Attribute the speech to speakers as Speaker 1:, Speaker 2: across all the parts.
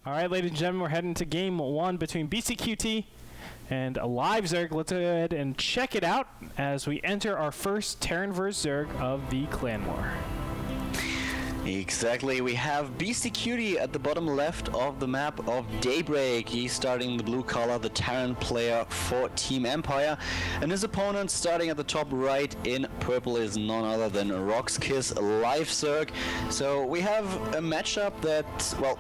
Speaker 1: All right, ladies and gentlemen, we're heading to game one between BCQT and Live Zerg. Let's go ahead and check it out as we enter our first Terran vs Zerg of the Clan War.
Speaker 2: Exactly, we have BCQT at the bottom left of the map of Daybreak. He's starting the blue color, the Terran player for Team Empire, and his opponent starting at the top right in purple is none other than Rox.Kis, Live Zerg. So we have a matchup that, well,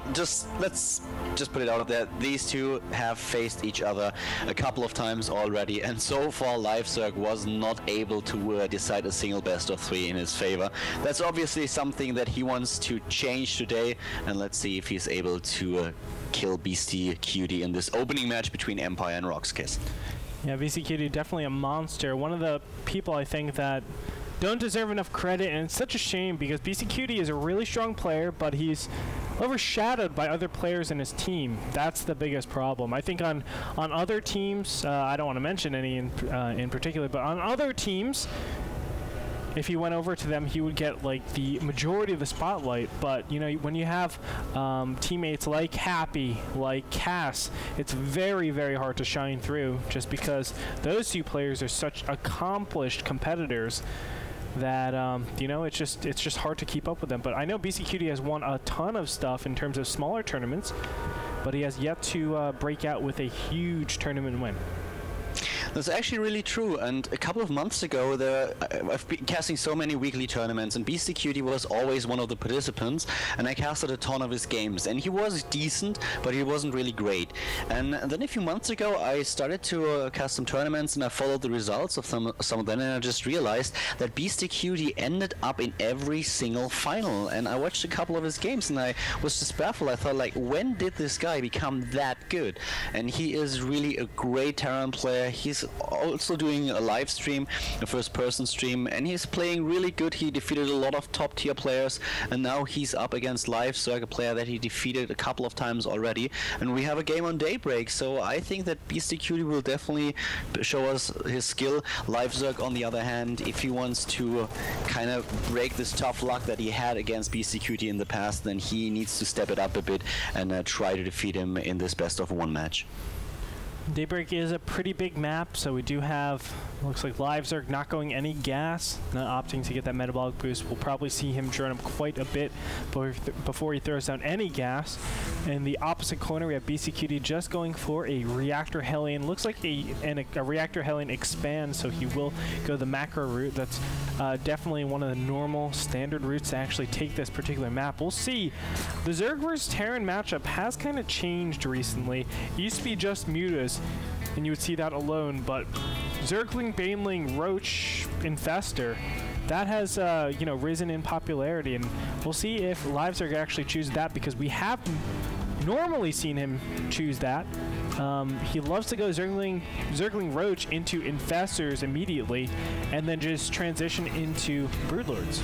Speaker 2: let's just put it out there. These two have faced each other a couple of times already, and so far Live Zerg was not able to decide a single best of 3 in his favor. That's obviously something that he wants to change today, and let's see if he's able to kill BCQT in this opening match between Empire and Rox.Kis.
Speaker 1: Yeah, BCQT definitely a monster. One of the people I think that don't deserve enough credit, and it's such a shame because BCQT is a really strong player, but he's overshadowed by other players in his team. That's the biggest problem. I think on other teams, I don't want to mention any in particular, but on other teams, if he went over to them, he would get like the majority of the spotlight. But you know, when you have teammates like Happy, like Cass, it's very, very hard to shine through, just because those two players are such accomplished competitors that you know, it's just hard to keep up with them. But I know BCQT has won a ton of stuff in terms of smaller tournaments, but he has yet to break out with a huge tournament win.
Speaker 2: That's actually really true, and a couple of months ago I've been casting so many weekly tournaments, and BCQT was always one of the participants, and I casted a ton of his games, and he was decent, but he wasn't really great. And then a few months ago I started to cast some tournaments, and I followed the results of some of them, and I just realized that BCQT ended up in every single final. And I watched a couple of his games, and I was just baffled. I thought, like, when did this guy become that good? And he is really a great Terran player. He's also doing a live stream, a first-person stream, and he's playing really good. He defeated a lot of top-tier players, and now he's up against Live Zerg, a player that he defeated a couple of times already, and we have a game on Daybreak. So I think that BCQT will definitely show us his skill. Live Zerg, on the other hand, if he wants to kind of break this tough luck that he had against BCQT in the past, then he needs to step it up a bit and try to defeat him in this best-of-1 match.
Speaker 1: Daybreak is a pretty big map, so we do have, looks like Live Zerg not going any gas, not opting to get that metabolic boost. We'll probably see him drone up quite a bit before he throws down any gas. In the opposite corner, we have BCQT just going for a Reactor Hellion. Looks like a Reactor Hellion expand, so he will go the macro route. That's definitely one of the normal standard routes to actually take this particular map. We'll see. The Zerg vs Terran matchup has kind of changed recently. It used to be just Mutas, and you would see that alone, but Zergling, Baneling, Roach, Infestor, that has you know, risen in popularity, and we'll see if Live Zerg actually chooses that, because we have normally seen him choose that. He loves to go Zergling Roach into Infestors immediately, and then just transition into Broodlords.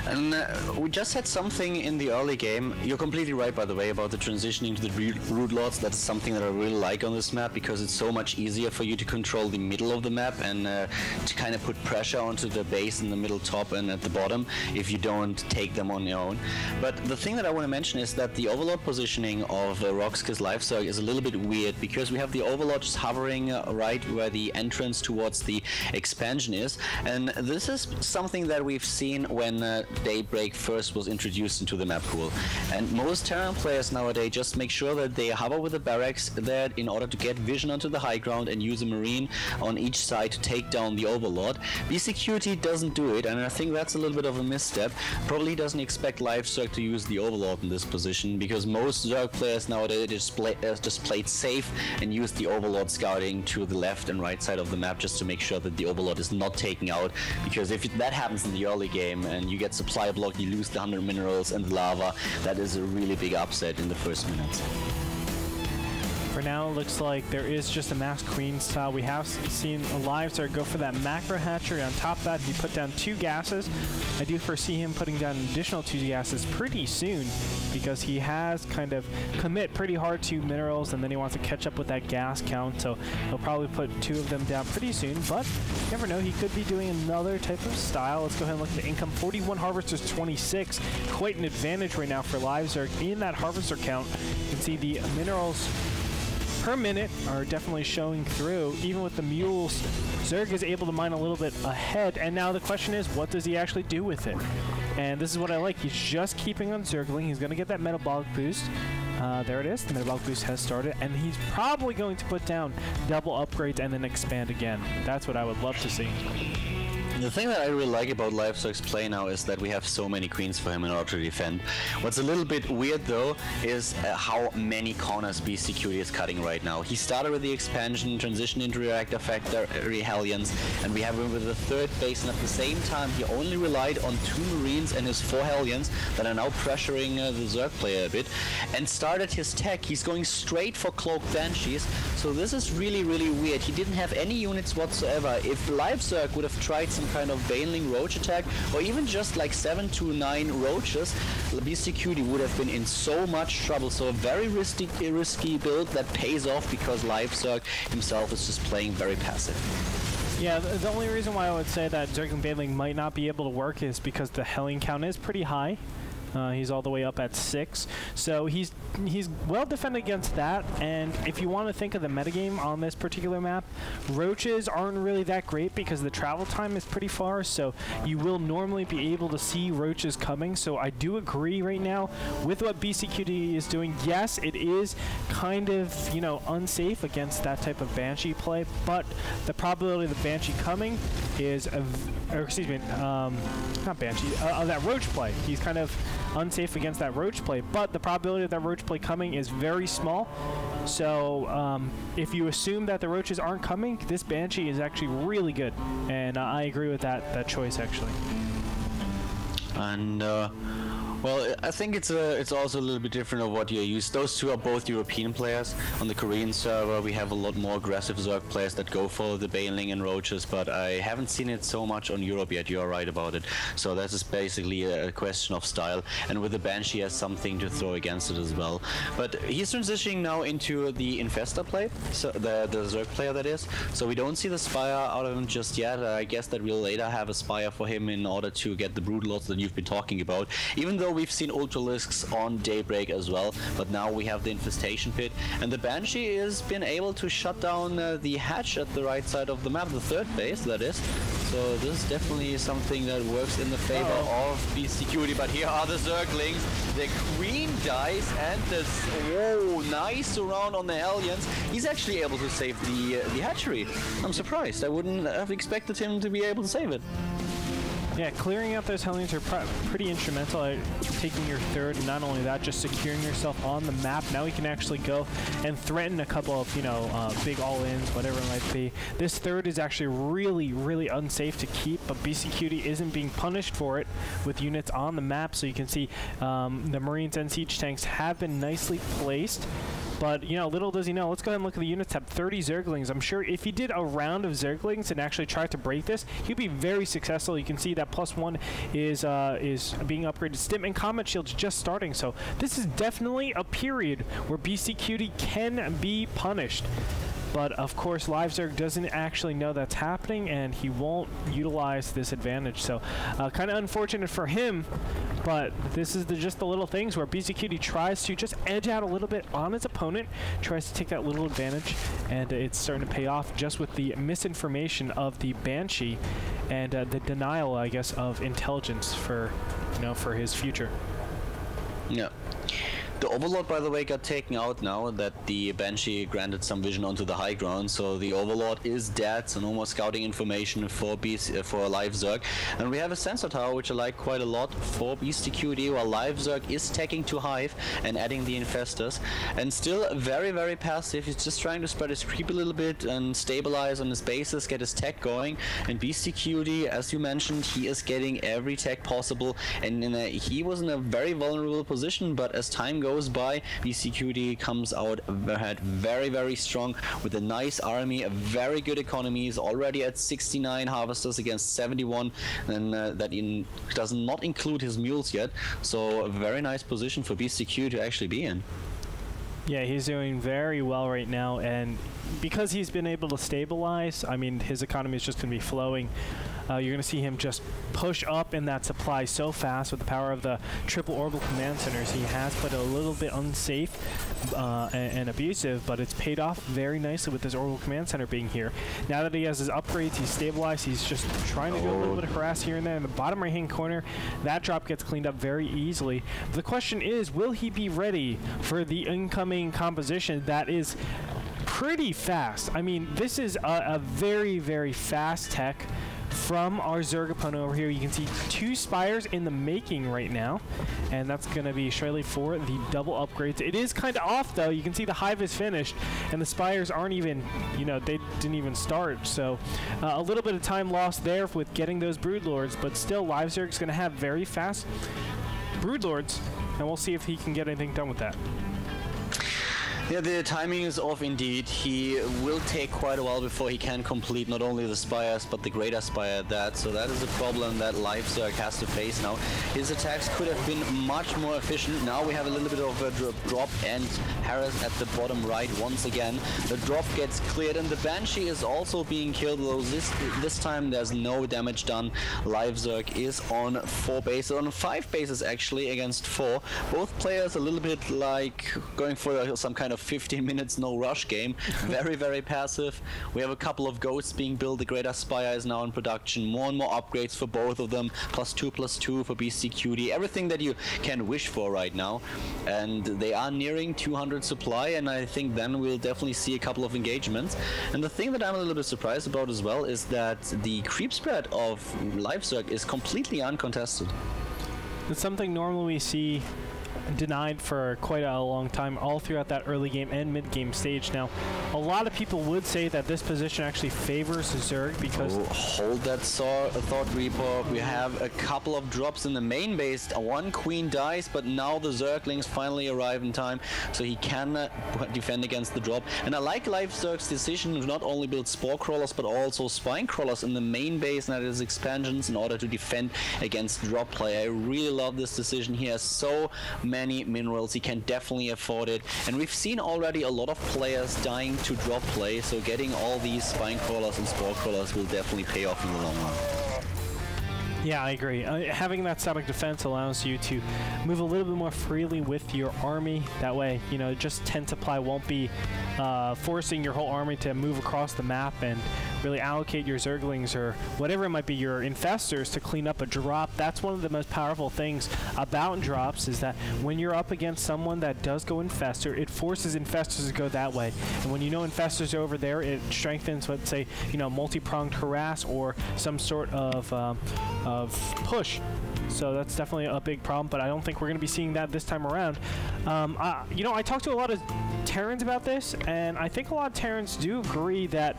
Speaker 2: And we just had something in the early game. You're completely right, by the way, about the transitioning to the Broodlords. That's something that I really like on this map, because it's so much easier for you to control the middle of the map and to kind of put pressure onto the base in the middle, top, and at the bottom if you don't take them on your own. But the thing that I want to mention is that the Overlord positioning of Rox.Kis Live Zerg is a little bit weird, because we have the Overlord just hovering right where the entrance towards the expansion is. And this is something that we've seen when Daybreak first was introduced into the map pool, and most Terran players nowadays just make sure that they hover with the barracks there in order to get vision onto the high ground and use a marine on each side to take down the Overlord. BCQT doesn't do it, and I think that's a little bit of a misstep. Probably doesn't expect Live Zerg to use the Overlord in this position, because most Zerg players nowadays just played safe and used the Overlord scouting to the left and right side of the map, just to make sure that the Overlord is not taken out, because if that happens in the early game and you get supply block, you lose the 100 minerals and the lava, that is a really big upset in the first minutes.
Speaker 1: For now, it looks like there is just a Masked Queen style. We have seen Livezerg go for that macro hatchery. On top of that, he put down 2 gases. I do foresee him putting down an additional 2 gases pretty soon because he has kind of commit pretty hard to minerals, and then he wants to catch up with that gas count. So he'll probably put 2 of them down pretty soon, but you never know. He could be doing another type of style. Let's go ahead and look at the income. 41 harvesters, 26. Quite an advantage right now for Livezerg in that harvester count. You can see the minerals per minute are definitely showing through. Even with the mules, Zerg is able to mine a little bit ahead, and now the question is, what does he actually do with it? And this is what I like. He's just keeping on Zergling. He's going to get that metabolic boost. There it is. The metabolic boost has started, and he's probably going to put down double upgrades and then expand again. That's what I would love to see.
Speaker 2: The thing that I really like about Livezerg's play now is that we have so many queens for him in order to defend. What's a little bit weird though is how many corners BCQD is cutting right now. He started with the expansion, transitioned into Reactor Factory Hellions, and we have him with the 3rd base, and at the same time he only relied on 2 Marines and his 4 Hellions that are now pressuring the Zerg player a bit, and started his tech. He's going straight for Cloaked Banshees, so this is really, really weird. He didn't have any units whatsoever. If Livezerg would have tried some kind of Baneling Roach attack, or even just like 7 to 9 Roaches, BCQD would have been in so much trouble. So a very risky build that pays off because Livezerg himself is just playing very passive.
Speaker 1: Yeah, the only reason why I would say that Zerg and Baneling might not be able to work is because the Hellion count is pretty high. He's all the way up at 6, so he's well defended against that. And if you want to think of the metagame on this particular map, roaches aren't really that great because the travel time is pretty far, so you will normally be able to see roaches coming. So I do agree right now with what BCQD is doing. Yes, it is kind of, you know, unsafe against that type of Banshee play, but the probability of the Banshee coming is, or excuse me, not Banshee, of that roach play. He's kind of unsafe against that roach play, but the probability of that roach play coming is very small. So if you assume that the roaches aren't coming, this Banshee is actually really good, and I agree with that choice actually.
Speaker 2: And well, I think it's also a little bit different of what you're used. Those two are both European players. On the Korean server, we have a lot more aggressive Zerg players that go for the Baneling and Roaches, but I haven't seen it so much on Europe yet. You're right about it. So that is basically a question of style, and with the Banshee has something to throw against it as well. But he's transitioning now into the Infestor play, so the Zerg player that is. So we don't see the Spire out of him just yet. I guess that we'll later have a Spire for him in order to get the Broodlords that you've been talking about. Even though we've seen Ultralisks on Daybreak as well, but now we have the Infestation Pit, and the Banshee has been able to shut down the hatch at the right side of the map, the 3rd base that is. So this is definitely something that works in the favor of BCQD. But here are the Zerglings. The Queen dies, and this nice surround on the Hellions. He's actually able to save the hatchery. I'm surprised. I wouldn't have expected him to be able to save it.
Speaker 1: Yeah, clearing out those Hellions are pretty instrumental at taking your 3rd, and not only that, just securing yourself on the map. Now we can actually go and threaten a couple of, you know, big all-ins, whatever it might be. This 3rd is actually really, really unsafe to keep, but BCQD isn't being punished for it with units on the map. So you can see the Marines and Siege Tanks have been nicely placed. But, you know, little does he know. Let's go ahead and look at the units. Have 30 Zerglings. I'm sure if he did a round of Zerglings and actually tried to break this, he'd be very successful. You can see that +1 is being upgraded. Stim and Comet Shield's just starting. So this is definitely a period where BCQD can be punished. But of course, Livezerg doesn't actually know that's happening, and he won't utilize this advantage. So kind of unfortunate for him, but this is just the little things where BCQD tries to just edge out a little bit on his opponent, tries to take that little advantage, and it's starting to pay off just with the misinformation of the Banshee and the denial, I guess, of intelligence for, you know, for his future.
Speaker 2: Yeah. The Overlord, by the way, got taken out now that the Banshee granted some vision onto the high ground, so the Overlord is dead, so no more scouting information for Livezerg. And we have a sensor tower, which I like quite a lot for BCQD, while Livezerg is taking to Hive and adding the Infestors. And still very, very passive. He's just trying to spread his creep a little bit and stabilize on his bases, get his tech going. And BCQD, as you mentioned, he is getting every tech possible, and he was in a very vulnerable position, but as time goes goes by, BCQD comes out ahead very, very strong with a nice army, a very good economy. Is already at 69 harvesters against 71, and that does not include his mules yet. So a very nice position for BCQ to actually be in.
Speaker 1: Yeah, he's doing very well right now, and because he's been able to stabilize, I mean, his economy is just going to be flowing. You're going to see him just push up in that supply so fast with the power of the triple orbital command centers. He has played a little bit unsafe and abusive, but it's paid off very nicely with his orbital command center being here. Now that he has his upgrades, he's stabilized, he's just trying to do a little bit of harass here and there. In the bottom right-hand corner, that drop gets cleaned up very easily. The question is, will he be ready for the incoming composition that is pretty fast? I mean, this is a very, very fast tech from our Zerg opponent over here. You can see 2 Spires in the making right now, and that's going to be surely for the double upgrades. It is kind of off, though. You can see the Hive is finished, and the Spires aren't even, you know, they didn't even start. So a little bit of time lost there with getting those Broodlords, but still, Live Zerg is going to have very fast Broodlords, and we'll see if he can get anything done with that.
Speaker 2: Yeah, the timing is off indeed. He will take quite a while before he can complete not only the Spires, but the Greater Spire at that. So that is a problem that Live Zerg has to face now. His attacks could have been much more efficient. Now we have a little bit of a drop, and Harris at the bottom right once again. The drop gets cleared, and the Banshee is also being killed, though this time there's no damage done. Live Zerg is on 4 bases, on 5 bases actually, against 4. Both players a little bit like going for some kind of 15 minutes no rush game. Very, very passive. We have a couple of ghosts being built. The Greater Spire is now in production. More and more upgrades for both of them. +2/+2 for BCQD. Everything that you can wish for right now. And they are nearing 200 supply, and I think then we'll definitely see a couple of engagements. And the thing that I'm a little bit surprised about as well is that the creep spread of Live Zerg is completely uncontested.
Speaker 1: It's something normally we see denied for quite a long time, all throughout that early game and mid game stage. Now, a lot of people would say that this position actually favors Zerg because...
Speaker 2: Oh, hold that thought, Reaper. We have a couple of drops in the main base. One queen dies, but now the Zerglings finally arrive in time, so he can defend against the drop. And I like Live Zerg's decision to not only build Spore Crawlers, but also Spine Crawlers in the main base and at his expansions in order to defend against drop play. I really love this decision. He has so many minerals, he can definitely afford it, and we've seen already a lot of players dying to drop play, so getting all these Spine Crawlers and Spore Crawlers will definitely pay off in the long run.
Speaker 1: Yeah, I agree. Having that static defense allows you to move a little bit more freely with your army. That way, you know, just 10 supply won't be forcing your whole army to move across the map and really allocate your Zerglings or whatever it might be, your infestors, to clean up a drop. That's one of the most powerful things about drops, is that when you're up against someone that does go infestor, it forces infestors to go that way. And when you know infestors are over there, it strengthens, let's say, you know, multi-pronged harass or some sort of push. So that's definitely a big problem, but I don't think we're going to be seeing that this time around. You know, I talked to a lot of Terrans about this, and I think a lot of Terrans do agree that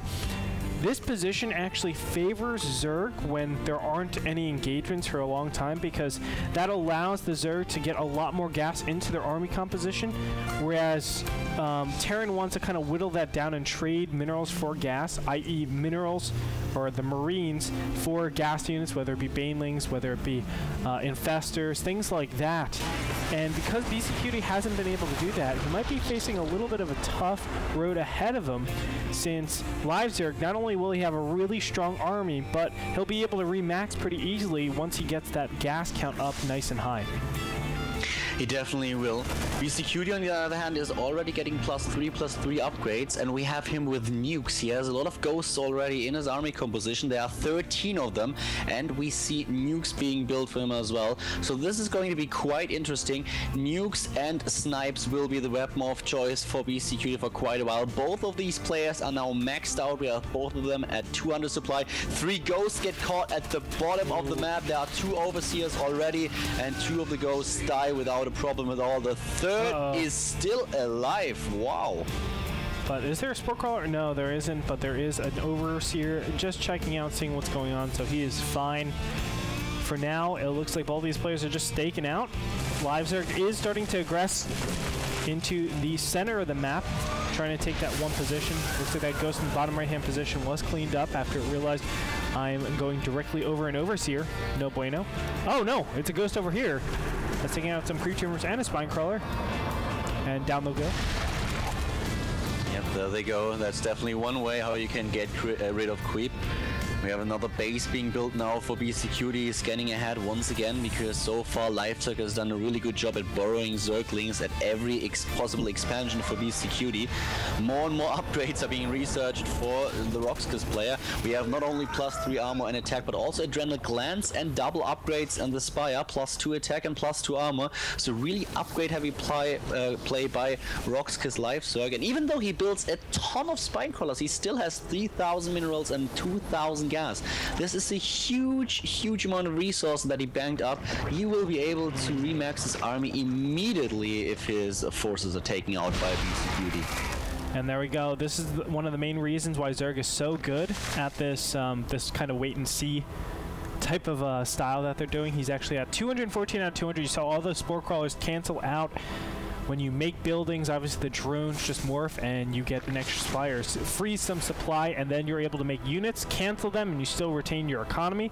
Speaker 1: this position actually favors Zerg when there aren't any engagements for a long time, because that allows the Zerg to get a lot more gas into their army composition, whereas Terran wants to kind of whittle that down and trade minerals for gas, i.e. minerals or the Marines for gas units, whether it be Banelings, whether it be infestors, things like that. And because BCQD hasn't been able to do that, he might be facing a little bit of a tough road ahead of him, since Live Zerg, not only will he have a really strong army, but he'll be able to remax pretty easily once he gets that gas count up nice and high.
Speaker 2: He definitely will. BCQD, on the other hand, is already getting +3/+3 upgrades, and we have him with nukes. He has a lot of ghosts already in his army composition. There are 13 of them, and we see nukes being built for him as well. So this is going to be quite interesting. Nukes and snipes will be the weapon of choice for BCQD for quite a while. Both of these players are now maxed out. We have both of them at 200 supply. 3 ghosts get caught at the bottom of the map. There are 2 overseers already, and 2 of the ghosts die without a problem at all. The third is still alive. Wow.
Speaker 1: But is there a Spore Crawler? No, there isn't, but there is an Overseer just checking out, seeing what's going on, so he is fine for now, it looks like all these players are just staking out. LiveZerg is starting to aggress into the center of the map, trying to take that one position. Looks like that ghost in the bottom right-hand position was cleaned up after it realized I'm going directly over an Overseer. No bueno. Oh, no, it's a ghost over here. That's taking out some creature tumors and a spine crawler. And down they'll go.
Speaker 2: Yep, there they go. That's definitely one way how you can get rid of creep. We have another base being built now for BCQD, scanning ahead once again, because so far LiveZerg has done a really good job at borrowing Zerglings at every possible expansion for BCQD. More and more upgrades are being researched for the Rox.Kis player. We have not only +3 armor and attack, but also Adrenal Glance and double upgrades on the Spire, +2 attack and +2 armor. So really upgrade heavy play by Rox.Kis LiveZerg. And even though he builds a ton of spine crawlers, he still has 3,000 minerals and 2,000 gas. This is a huge amount of resources that he banked up. He will be able to remax his army immediately if his forces are taken out by BCQD.
Speaker 1: And there we go. This is one of the main reasons why Zerg is so good at this this kind of wait and see type of style that they're doing. He's actually at 214 out of 200. You saw all the spore crawlers cancel out. When you make buildings, obviously the drones just morph and you get an extra Spire. So freeze some supply, and then you're able to make units, cancel them, and you still retain your economy.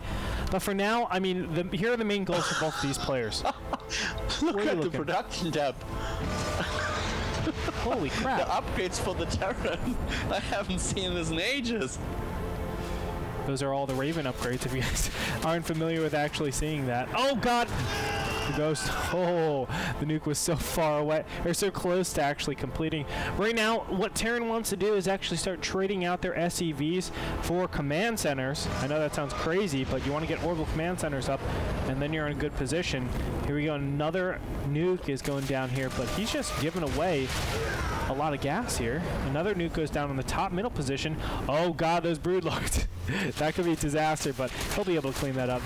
Speaker 1: But for now, I mean, here are the main goals for both of these players.
Speaker 2: Look at the production depth.
Speaker 1: Holy crap.
Speaker 2: The upgrades for the Terran. I haven't seen this in ages.
Speaker 1: Those are all the Raven upgrades, if you guys aren't familiar with actually seeing that. Oh, God! The ghost. Oh, the nuke was so far away. They're so close to actually completing. Right now, what Terran wants to do is actually start trading out their SCVs for command centers. I know that sounds crazy, but you want to get orbital command centers up, and then you're in a good position. Here we go. Another nuke is going down here, but he's just giving away a lot of gas here. Another nuke goes down in the top middle position. Oh, God, those Broodlords. That could be a disaster, but he'll be able to clean that up.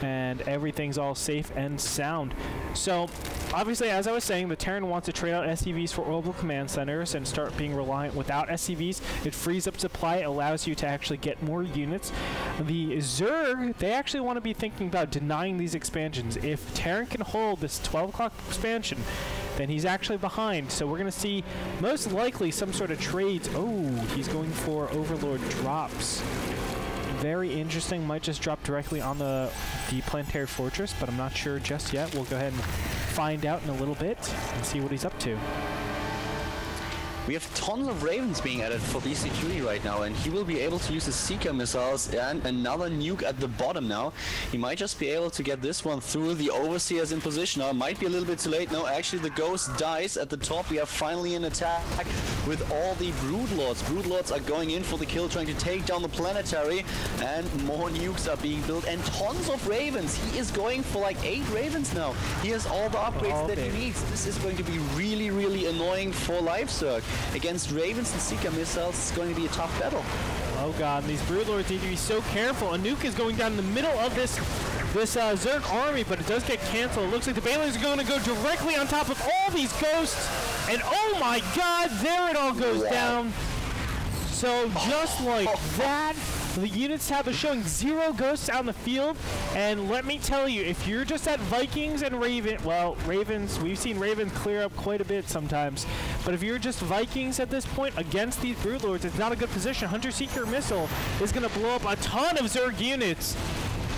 Speaker 1: And everything's all safe and sound. So, obviously, as I was saying, the Terran wants to trade out SCVs for orbital command centers and start being reliant without SCVs. It frees up supply, allows you to actually get more units. The Zerg, they actually want to be thinking about denying these expansions. If Terran can hold this 12 o'clock expansion, then he's actually behind. So we're going to see most likely some sort of trades. Oh, he's going for Overlord drops. Very interesting. Might just drop directly on the Planetary Fortress, but I'm not sure just yet. We'll go ahead and find out in a little bit and see what he's up to.
Speaker 2: We have tons of Ravens being added for BCQD right now, and he will be able to use his Seeker missiles and another nuke at the bottom now. He might just be able to get this one through. The Overseer's in position now. It might be a little bit too late. No, actually the Ghost dies at the top. We are finally in attack with all the Broodlords. Broodlords are going in for the kill, trying to take down the Planetary, and more nukes are being built, and tons of Ravens. He is going for like 8 Ravens now. He has all the upgrades that he needs. This is going to be really annoying for LiveZerg. Against Ravens and Seeker missiles, it's going to be a tough battle.
Speaker 1: Oh, God, these Broodlords need to be so careful. A nuke is going down in the middle of this Zerg army, but it does get canceled. It looks like the Balins are going to go directly on top of all these ghosts, and oh my God, there it all goes down. So just like that, the units tab is showing 0 ghosts out in the field, and let me tell you, if you're just at Vikings and Ravens, we've seen Ravens clear up quite a bit sometimes, but if you're just Vikings at this point against these Broodlords, it's not a good position. Hunter-Seeker Missile is going to blow up a ton of Zerg units.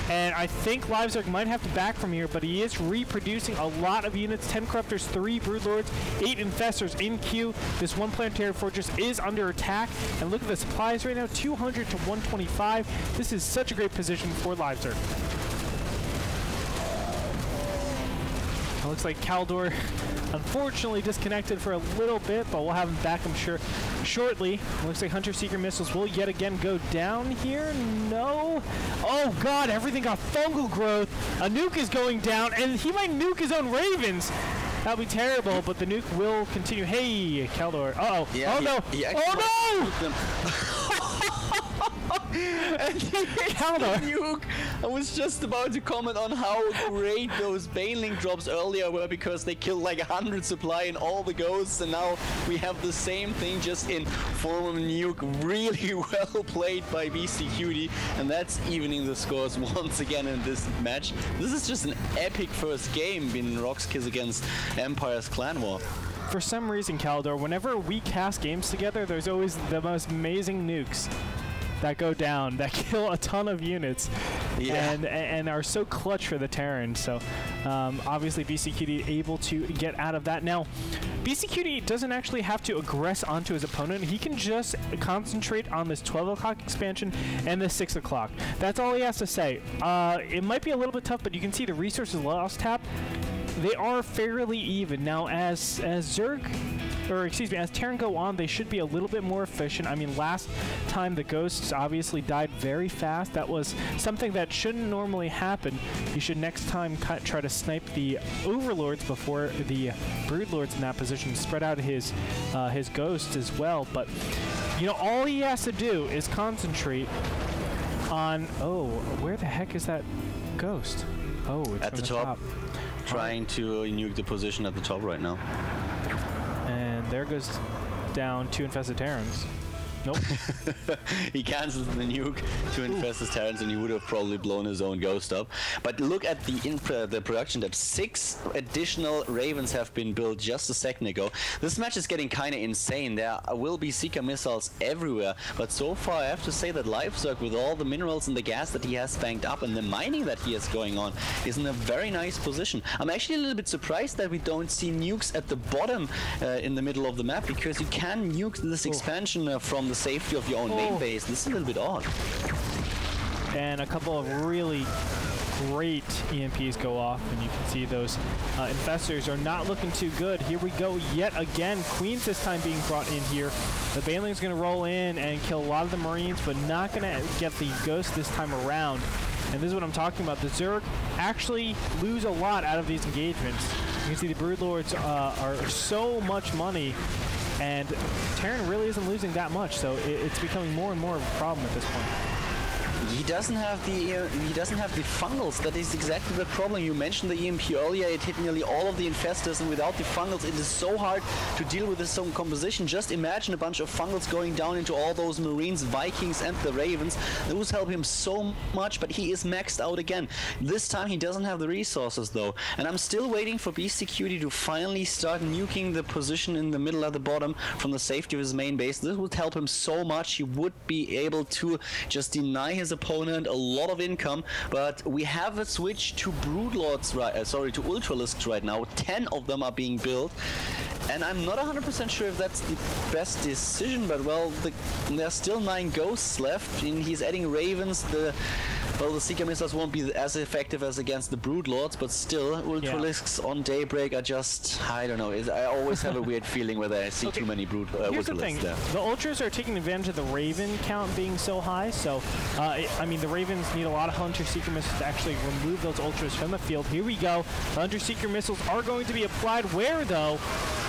Speaker 1: And I think LiveZerg might have to back from here, but he is reproducing a lot of units. 10 Corruptors, 3 Broodlords, 8 Infestors in queue. This one Planetary Fortress is under attack. And look at the supplies right now, 200 to 125. This is such a great position for LiveZerg. It looks like Khaldor unfortunately disconnected for a little bit, but we'll have him back, I'm sure, shortly. Looks like Hunter-Seeker missiles will yet again go down here. No. Oh, God, everything got fungal growth. A nuke is going down, and he might nuke his own Ravens. That'll be terrible, but the nuke will continue. Hey, Khaldor. Uh-oh.
Speaker 2: Yeah,
Speaker 1: oh, no.
Speaker 2: Oh,
Speaker 1: no!
Speaker 2: And he hits the nuke. I was just about to comment on how great those Baneling drops earlier were, because they killed like 100 supply in all the ghosts, and now we have the same thing just in form of a nuke. Really well played by BCQD, and that's evening the scores once again in this match. This is just an epic first game in Rox.Kis against Empire's Clan War.
Speaker 1: For some reason, Khaldor, whenever we cast games together, there's always the most amazing nukes that go down, that kill a ton of units, and are so clutch for the Terran. So obviously BCQD able to get out of that. Now, BCQD doesn't actually have to aggress onto his opponent. He can just concentrate on this 12 o'clock expansion and the 6 o'clock. That's all he has to say. It might be a little bit tough, but you can see the resources lost tap. They are fairly even. Now, as Terran go on, they should be a little bit more efficient. I mean, last time the Ghosts obviously died very fast. That was something that shouldn't normally happen. You should next time try to snipe the Overlords before the Broodlords in that position. Spread out his Ghosts as well. But, you know, all he has to do is concentrate on... Oh, where the heck is that Ghost? Oh, it's
Speaker 2: at the top. Trying to nuke the position at the top right now.
Speaker 1: And there goes down 2 infested Terrans. Nope.
Speaker 2: He cancels the nuke to infested Terrans, and he would have probably blown his own Ghost up. But look at the production depth. 6 additional Ravens have been built just a second ago. This match is getting kind of insane. There will be Seeker missiles everywhere, but so far I have to say that LiveZerg, with all the minerals and the gas that he has banked up and the mining that he has going on, is in a very nice position. I'm actually a little bit surprised that we don't see nukes at the bottom in the middle of the map, because you can nuke this expansion from the safety of your own main base. This is a little bit odd.
Speaker 1: And a couple of really great EMPs go off, and you can see those infestors are not looking too good. Here we go yet again. Queens this time being brought in here. The Baneling's going to roll in and kill a lot of the Marines, but not going to get the Ghost this time around. And this is what I'm talking about. The Zerg actually lose a lot out of these engagements. You can see the Broodlords are so much money, and Terran really isn't losing that much, so it's becoming more and more of a problem at this point.
Speaker 2: He doesn't have the fungals. That is exactly the problem. You mentioned the EMP earlier. It hit nearly all of the infestors, and without the fungals, it is so hard to deal with this composition. Just imagine a bunch of fungals going down into all those Marines, Vikings, and the Ravens. Those help him so much, but he is maxed out again. This time he doesn't have the resources though, and I'm still waiting for BCQD to finally start nuking the position in the middle at the bottom from the safety of his main base. This would help him so much. He would be able to just deny his opponent a lot of income, but we have a switch to Broodlords, to Ultralisks right now. 10 of them are being built, and I'm not 100% sure if that's the best decision, but well, there's still 9 Ghosts left, and he's adding Ravens. The Seeker missiles won't be as effective as against the Broodlords, but still, Ultralisks on Daybreak are just, I don't know, I always have a weird feeling whether I see too many Ultralisks there.
Speaker 1: The Ultras are taking advantage of the Raven count being so high, so I mean, the Ravens need a lot of Hunter-Seeker missiles to actually remove those Ultras from the field. Here we go. The Hunter-Seeker missiles are going to be applied. Where, though?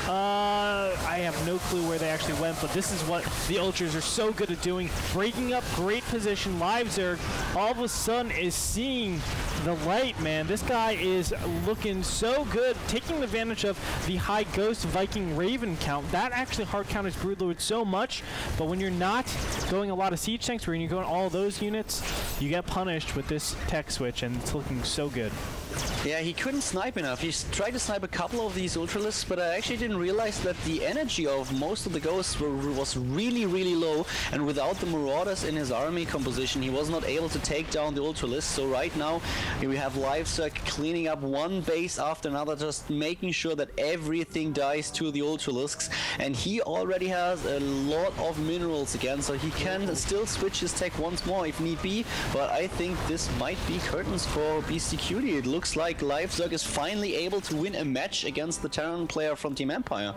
Speaker 1: I have no clue where they actually went, but this is what the Ultras are so good at doing. Breaking up great position. LiveZerg all of a sudden is seeing the light, man. This guy is looking so good, taking advantage of the high Ghost Viking Raven count. That actually hard counters Broodlord so much, but when you're not going a lot of siege tanks, when you're going all those units, you get punished with this tech switch, and it's looking so good.
Speaker 2: Yeah, he couldn't snipe enough. He tried to snipe a couple of these Ultralisks, but I actually didn't realize that the energy of most of the Ghosts was really, really low, and without the Marauders in his army composition, he was not able to take down the Ultralisks. So right now, we have LiveZerg cleaning up one base after another, just making sure that everything dies to the Ultralisks, and he already has a lot of minerals again, so he can still switch his tech once more if need be, but I think this might be curtains for BCQD. It looks like LiveZerg is finally able to win a match against the Terran player from Team Empire.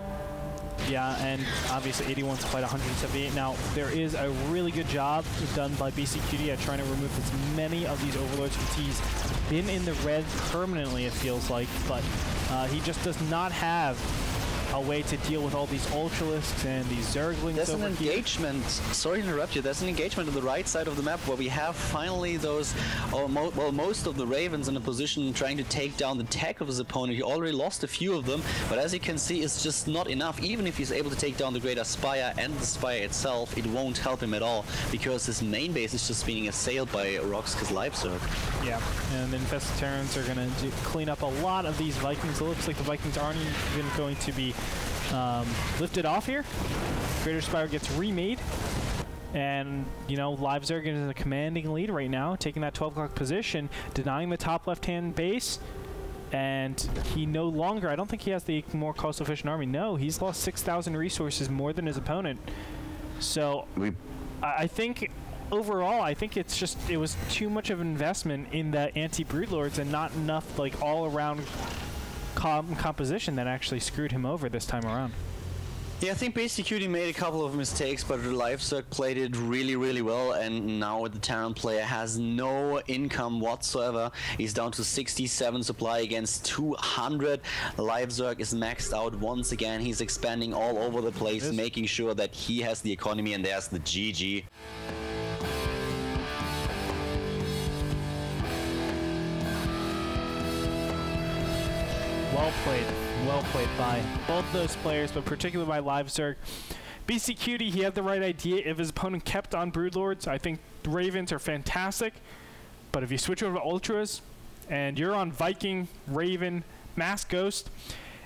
Speaker 1: Yeah, and obviously 81 to fight 178. Now, there is a really good job done by BCQD at trying to remove as many of these Overlords. He's been in the red permanently, it feels like, but he just does not have a way to deal with all these Ultralisks and these Zerglings.
Speaker 2: There's an
Speaker 1: over here.
Speaker 2: engagement, sorry to interrupt you, there's an engagement on the right side of the map where we have finally those, well, most of the Ravens in a position trying to take down the tech of his opponent. He already lost a few of them, but as you can see, it's just not enough. Even if he's able to take down the Greater Spire and the Spire itself, it won't help him at all, because his main base is just being assailed by Rox.Kis Live Zerg. Yeah,
Speaker 1: and the Infested Terrans are going to clean up a lot of these Vikings. It looks like the Vikings aren't even going to be lifted off here. Greater Spire gets remade. And, you know, Live Zerg is in a commanding lead right now, taking that 12 o'clock position, denying the top left-hand base. And he no longer, I don't think he has the more cost-efficient army. No, he's lost 6,000 resources more than his opponent. So I think overall, I think it's just, it was too much of an investment in the anti-Broodlords and not enough, like, all-around composition that actually screwed him over this time around.
Speaker 2: Yeah, I think BCQD made a couple of mistakes, but the Live Zerg played it really, really well, and now the Terran player has no income whatsoever. He's down to 67 supply against 200. Live Zerg is maxed out once again. He's expanding all over the place, making sure that he has the economy, and there's the GG.
Speaker 1: Well played by both those players, but particularly by Live Zerg. BCQD, he had the right idea. If his opponent kept on Broodlords, I think Ravens are fantastic. But if you switch over to Ultras, and you're on Viking, Raven, Mass Ghost,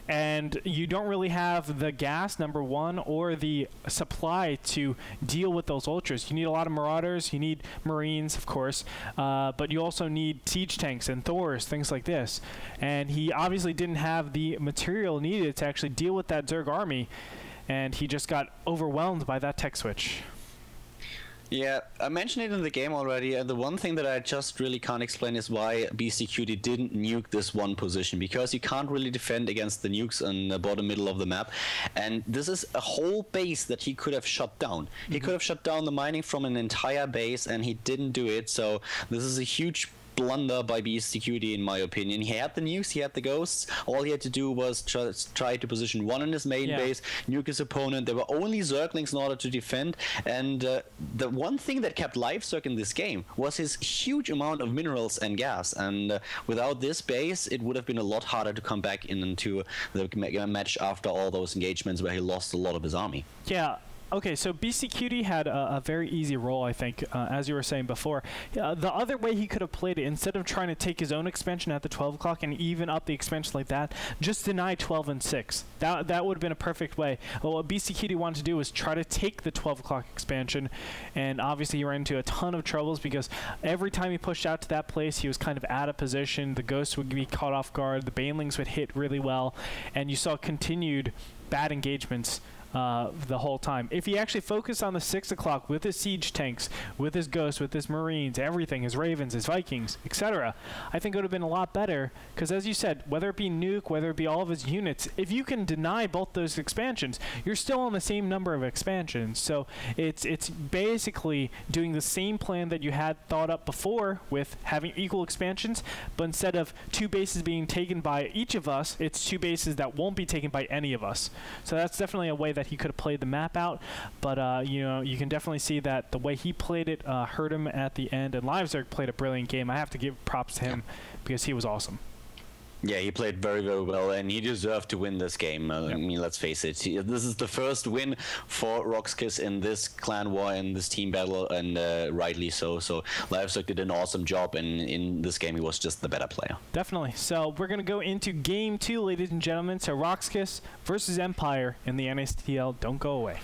Speaker 1: and you don't really have the gas, number one, or the supply to deal with those Ultras. You need a lot of Marauders, you need Marines, of course, but you also need siege tanks and Thors, things like this. And he obviously didn't have the material needed to actually deal with that Zerg army, and he just got overwhelmed by that tech switch.
Speaker 2: Yeah, I mentioned it in the game already, and the one thing that I just really can't explain is why BCQD didn't nuke this one position, because you can't really defend against the nukes in the bottom middle of the map, and this is a whole base that he could have shut down. He could have shut down the mining from an entire base, and he didn't do it, so this is a huge blunder by BCQD in my opinion. He had the nukes, he had the ghosts, all he had to do was try to position one in his main base, nuke his opponent. There were only Zerglings in order to defend, and the one thing that kept Live Zerg in this game was his huge amount of minerals and gas, and without this base it would have been a lot harder to come back into the match after all those engagements where he lost a lot of his army.
Speaker 1: Yeah. Okay, so BCQD had a very easy role, I think, as you were saying before. The other way he could have played it, instead of trying to take his own expansion at the 12 o'clock and even up the expansion like that, just deny 12 and 6. That would have been a perfect way. Well, what BCQD wanted to do was try to take the 12 o'clock expansion, and obviously he ran into a ton of troubles because every time he pushed out to that place, he was kind of out of position. The Ghosts would be caught off guard. The Banelings would hit really well, and you saw continued bad engagements the whole time. If he actually focused on the 6 o'clock with his siege tanks, with his ghosts, with his marines, everything, his ravens, his vikings, etc., I think it would have been a lot better, because as you said, whether it be nuke, whether it be all of his units, if you can deny both those expansions, you're still on the same number of expansions. So it's basically doing the same plan that you had thought up before with having equal expansions, but instead of 2 bases being taken by each of us, it's 2 bases that won't be taken by any of us. So that's definitely a way that he could have played the map out, but you know, you can definitely see that the way he played it hurt him at the end, and Live Zerg played a brilliant game. I have to give props to him because he was awesome.
Speaker 2: Yeah, he played very, very well, and he deserved to win this game. I mean, let's face it. This is the first win for Rox.Kis in this clan war, in this team battle, and rightly so. So Live Zerg did an awesome job, and in this game, he was just the better player.
Speaker 1: Definitely. So we're going to go into Game 2, ladies and gentlemen. So Rox.Kis versus Empire in the NASTL. Don't go away.